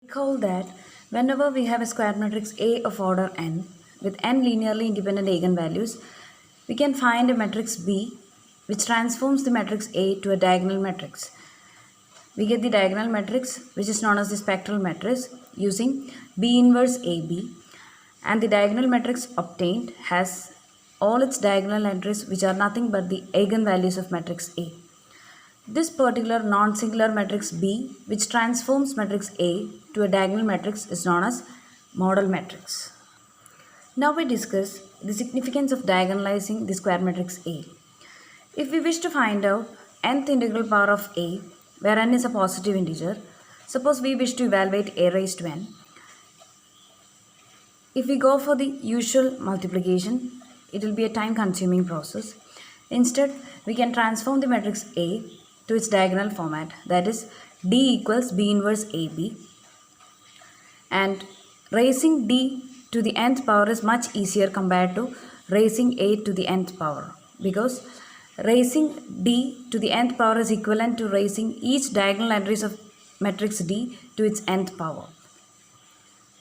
Recall that whenever we have a square matrix A of order n with n linearly independent eigenvalues, we can find a matrix B which transforms the matrix A to a diagonal matrix. We get the diagonal matrix which is known as the spectral matrix using B inverse AB, and the diagonal matrix obtained has all its diagonal entries which are nothing but the eigenvalues of matrix A. This particular non-singular matrix B, which transforms matrix A to a diagonal matrix, is known as model matrix. Now we discuss the significance of diagonalizing the square matrix A. If we wish to find out nth integral power of A, where n is a positive integer, suppose we wish to evaluate A raised to n. If we go for the usual multiplication, it will be a time-consuming process. Instead, we can transform the matrix A to its diagonal format, that is D equals B inverse AB, and raising D to the nth power is much easier compared to raising A to the nth power, because raising D to the nth power is equivalent to raising each diagonal entries of matrix D to its nth power.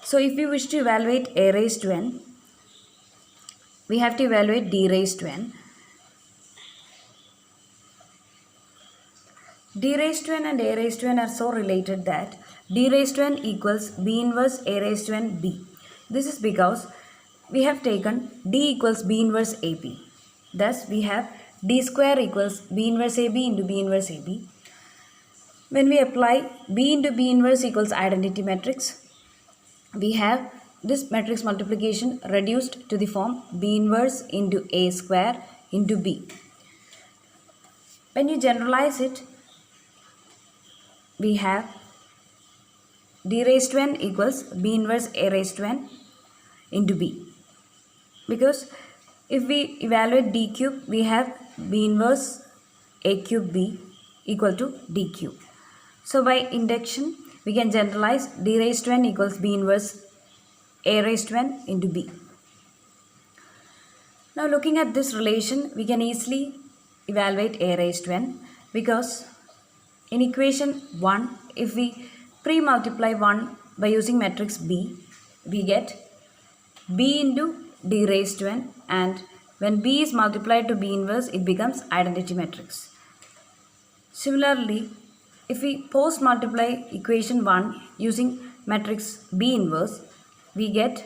So if we wish to evaluate A raised to n, we have to evaluate D raised to n. D raised to n and A raised to n are so related that D raised to n equals B inverse A raised to n B. This is because we have taken D equals B inverse AB. Thus we have D square equals B inverse AB into B inverse AB. When we apply B into B inverse equals identity matrix, we have this matrix multiplication reduced to the form B inverse into A square into B. When you generalize it, we have D raised to n equals B inverse A raised to n into B. Because if we evaluate D cube, we have B inverse A cube B equal to D cube. So by induction, we can generalize D raised to n equals B inverse A raised to n into B. Now looking at this relation, we can easily evaluate A raised to n, because in equation 1, if we pre-multiply 1 by using matrix B, we get B into D raised to n, and when B is multiplied to B inverse, it becomes identity matrix. Similarly, if we post-multiply equation 1 using matrix B inverse, we get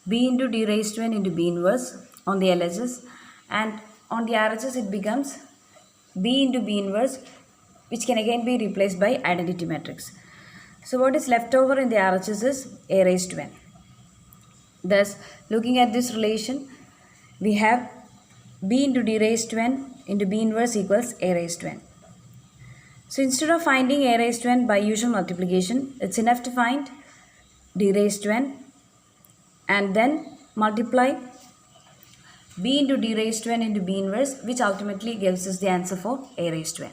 B into D raised to n into B inverse on the LHS, and on the RHS it becomes B into B inverse, which can again be replaced by identity matrix. So what is left over in the RHS is A raised to n. Thus, looking at this relation, we have B into D raised to n into B inverse equals A raised to n. So instead of finding A raised to n by usual multiplication, it's enough to find D raised to n and then multiply B into D raised to n into B inverse, which ultimately gives us the answer for A raised to n.